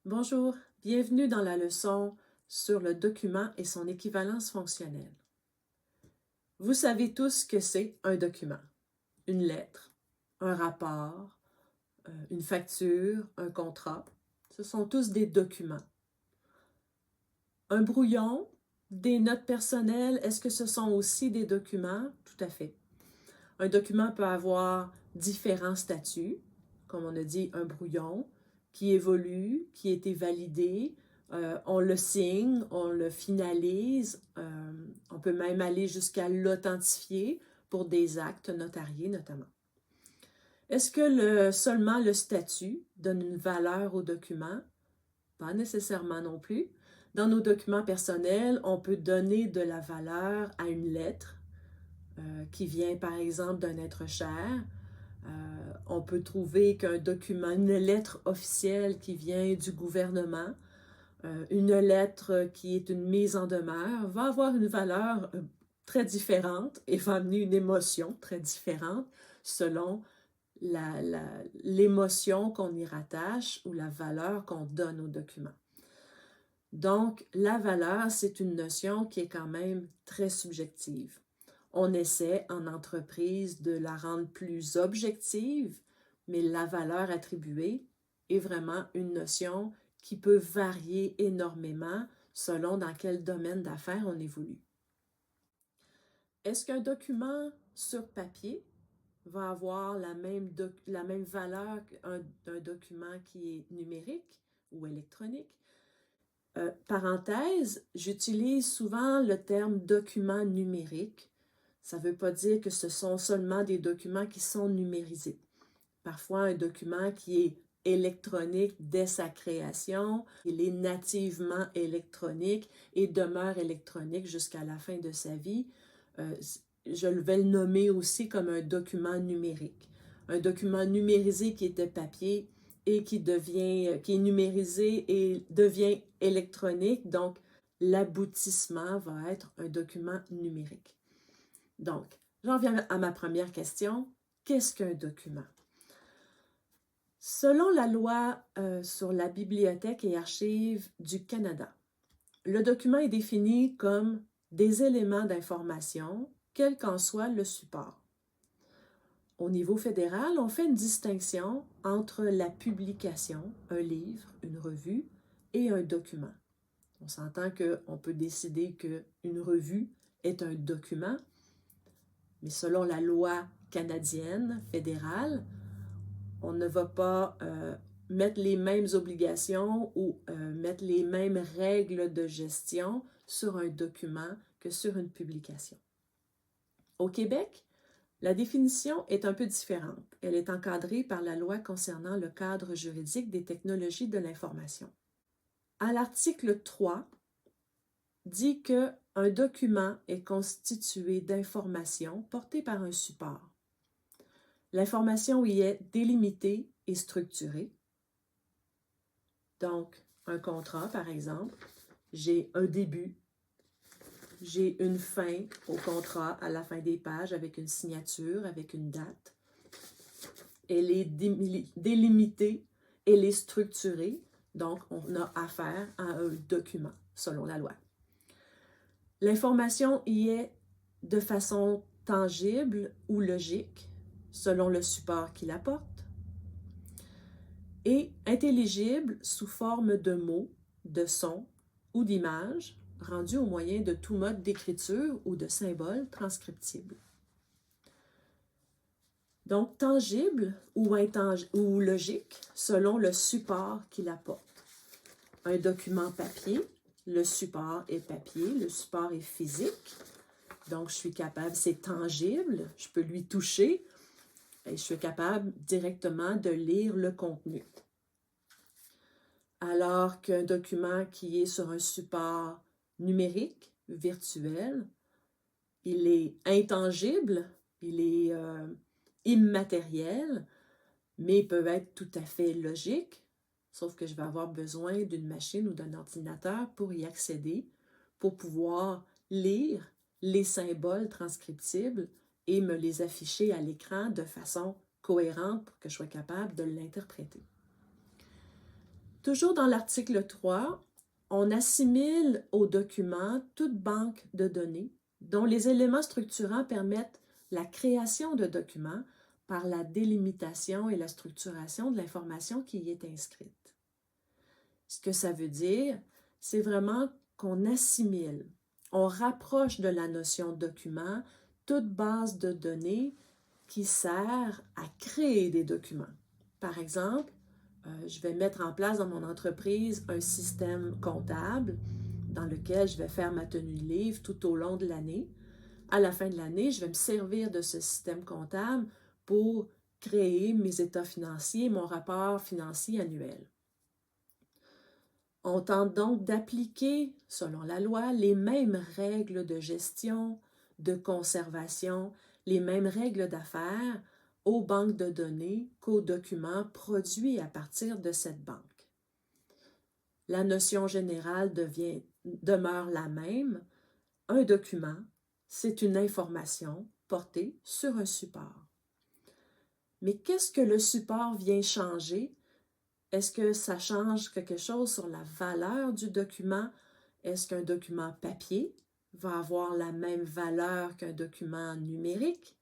Bonjour, bienvenue dans la leçon sur le document et son équivalence fonctionnelle. Vous savez tous ce que c'est un document. Une lettre, un rapport, une facture, un contrat. Ce sont tous des documents. Un brouillon, des notes personnelles, est-ce que ce sont aussi des documents? Tout à fait. Un document peut avoir différents statuts, comme on a dit, un brouillon, qui évolue, qui a été validé, on le signe, on le finalise, on peut même aller jusqu'à l'authentifier pour des actes notariés notamment. Est-ce que seulement le statut donne une valeur au document? Pas nécessairement non plus. Dans nos documents personnels, on peut donner de la valeur à une lettre qui vient par exemple d'un être cher. On peut trouver qu'un document, une lettre officielle qui vient du gouvernement, une lettre qui est une mise en demeure, va avoir une valeur très différente et va amener une émotion très différente selon l'émotion qu'on y rattache ou la valeur qu'on donne au document. Donc, la valeur, c'est une notion qui est quand même très subjective. On essaie en entreprise de la rendre plus objective, mais la valeur attribuée est vraiment une notion qui peut varier énormément selon dans quel domaine d'affaires on évolue. Est-ce qu'un document sur papier va avoir la même valeur qu'un document qui est numérique ou électronique? Parenthèse, j'utilise souvent le terme document numérique. Ça ne veut pas dire que ce sont seulement des documents qui sont numérisés. Parfois, un document qui est électronique dès sa création, il est nativement électronique et demeure électronique jusqu'à la fin de sa vie. Je vais le nommer aussi comme un document numérique. Un document numérisé qui était papier et qui est numérisé et devient électronique, donc l'aboutissement va être un document numérique. Donc, j'en viens à ma première question. Qu'est-ce qu'un document? Selon la loi sur la Bibliothèque et archives du Canada, le document est défini comme des éléments d'information, quel qu'en soit le support. Au niveau fédéral, on fait une distinction entre la publication, un livre, une revue, et un document. On s'entend qu'on peut décider qu'une revue est un document, mais selon la loi canadienne fédérale, on ne va pas mettre les mêmes obligations ou mettre les mêmes règles de gestion sur un document que sur une publication. Au Québec, la définition est un peu différente. Elle est encadrée par la loi concernant le cadre juridique des technologies de l'information. À l'article 3, dit qu'un document est constitué d'informations portées par un support. L'information y est délimitée et structurée. Donc, un contrat, par exemple, j'ai un début, j'ai une fin au contrat à la fin des pages avec une signature, avec une date. Elle est délimitée, elle est structurée, donc on a affaire à un document, selon la loi. L'information y est de façon tangible ou logique, selon le support qui l'apporte, et intelligible sous forme de mots, de sons ou d'images, rendus au moyen de tout mode d'écriture ou de symboles transcriptibles. Donc, tangible ou logique, selon le support qu'il apporte. Un document papier, le support est papier, le support est physique. Donc, je suis capable, c'est tangible, je peux lui toucher et je suis capable directement de lire le contenu. Alors qu'un document qui est sur un support numérique, virtuel, il est intangible, il est immatériel, mais peut être tout à fait logique, sauf que je vais avoir besoin d'une machine ou d'un ordinateur pour y accéder, pour pouvoir lire les symboles transcriptibles et me les afficher à l'écran de façon cohérente pour que je sois capable de l'interpréter. Toujours dans l'article 3, on assimile au document toute banque de données dont les éléments structurants permettent la création de documents par la délimitation et la structuration de l'information qui y est inscrite. Ce que ça veut dire, c'est vraiment qu'on assimile, on rapproche de la notion de document toute base de données qui sert à créer des documents. Par exemple, je vais mettre en place dans mon entreprise un système comptable dans lequel je vais faire ma tenue de livre tout au long de l'année. À la fin de l'année, je vais me servir de ce système comptable pour créer mes états financiers, mon rapport financier annuel. On tente donc d'appliquer, selon la loi, les mêmes règles de gestion, de conservation, les mêmes règles d'affaires aux banques de données qu'aux documents produits à partir de cette banque. La notion générale demeure la même. Un document, c'est une information portée sur un support. Mais qu'est-ce que le support vient changer? Est-ce que ça change quelque chose sur la valeur du document? Est-ce qu'un document papier va avoir la même valeur qu'un document numérique?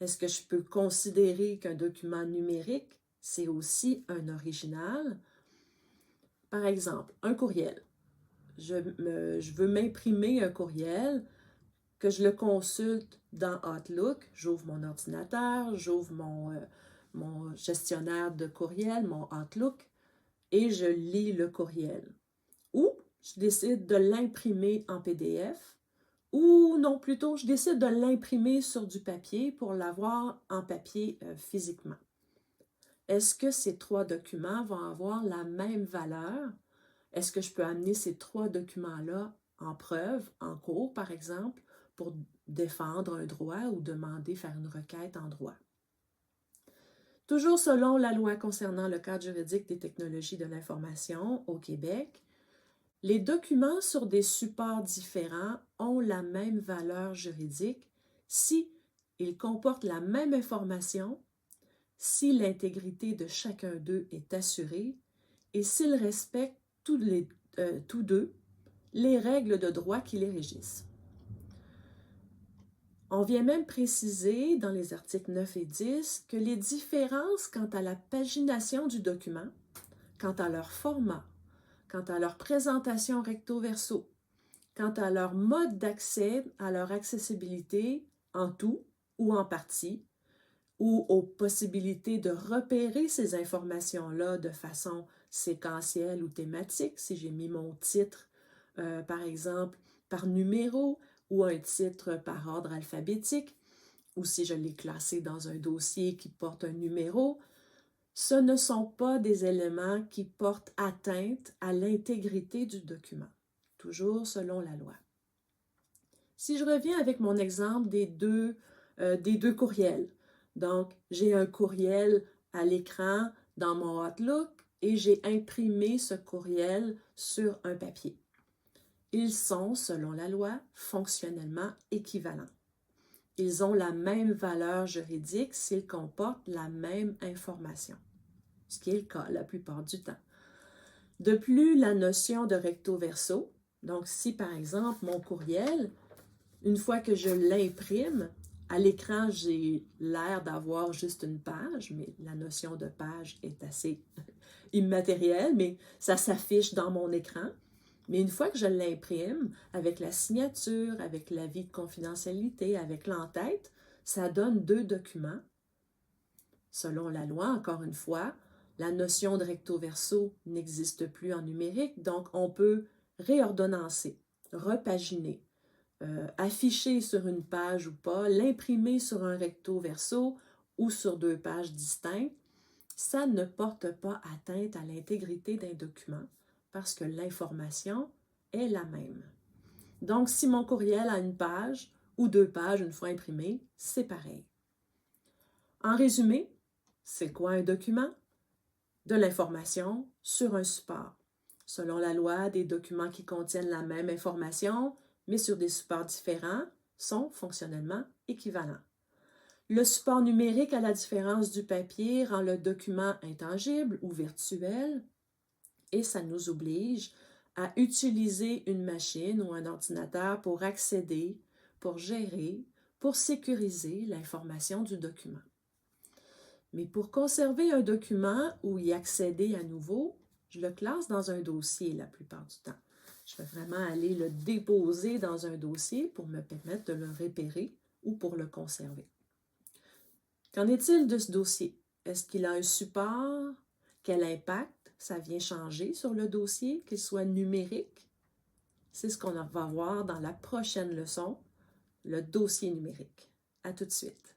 Est-ce que je peux considérer qu'un document numérique, c'est aussi un original? Par exemple, un courriel. Je veux m'imprimer un courriel, que je le consulte dans Outlook, j'ouvre mon ordinateur, j'ouvre mon gestionnaire de courriel, mon Outlook, et je lis le courriel. Ou je décide de l'imprimer en PDF, ou non, plutôt, je décide de l'imprimer sur du papier pour l'avoir en papier physiquement. Est-ce que ces trois documents vont avoir la même valeur? Est-ce que je peux amener ces trois documents-là en preuve, en cours, par exemple, pour défendre un droit ou demander faire une requête en droit? Toujours selon la loi concernant le cadre juridique des technologies de l'information au Québec, les documents sur des supports différents ont la même valeur juridique si ils comportent la même information, si l'intégrité de chacun d'eux est assurée et s'ils respectent tous deux les règles de droit qui les régissent. On vient même préciser dans les articles 9 et 10 que les différences quant à la pagination du document, quant à leur format, quant à leur présentation recto-verso, quant à leur mode d'accès, à leur accessibilité en tout ou en partie, ou aux possibilités de repérer ces informations-là de façon séquentielle ou thématique, si j'ai mis mon titre, par exemple, par numéro ou un titre par ordre alphabétique, ou si je l'ai classé dans un dossier qui porte un numéro, ce ne sont pas des éléments qui portent atteinte à l'intégrité du document, toujours selon la loi. Si je reviens avec mon exemple des deux courriels, donc j'ai un courriel à l'écran dans mon Outlook et j'ai imprimé ce courriel sur un papier. Ils sont, selon la loi, fonctionnellement équivalents. Ils ont la même valeur juridique s'ils comportent la même information, ce qui est le cas la plupart du temps. De plus, la notion de recto-verso, donc si par exemple mon courriel, une fois que je l'imprime, à l'écran j'ai l'air d'avoir juste une page, mais la notion de page est assez immatérielle, mais ça s'affiche dans mon écran. Mais une fois que je l'imprime, avec la signature, avec l'avis de confidentialité, avec l'entête, ça donne deux documents. Selon la loi, encore une fois, la notion de recto-verso n'existe plus en numérique, donc on peut réordonnancer, repaginer, afficher sur une page ou pas, l'imprimer sur un recto-verso ou sur deux pages distinctes. Ça ne porte pas atteinte à l'intégrité d'un document parce que l'information est la même. Donc, si mon courriel a une page ou deux pages une fois imprimé, c'est pareil. En résumé, c'est quoi un document? De l'information sur un support. Selon la loi, des documents qui contiennent la même information, mais sur des supports différents, sont fonctionnellement équivalents. Le support numérique, à la différence du papier, rend le document intangible ou virtuel. Et ça nous oblige à utiliser une machine ou un ordinateur pour accéder, pour gérer, pour sécuriser l'information du document. Mais pour conserver un document ou y accéder à nouveau, je le classe dans un dossier la plupart du temps. Je vais vraiment aller le déposer dans un dossier pour me permettre de le repérer ou pour le conserver. Qu'en est-il de ce dossier? Est-ce qu'il a un support? Quel impact ça vient changer sur le dossier, qu'il soit numérique? C'est ce qu'on va voir dans la prochaine leçon, le dossier numérique. À tout de suite.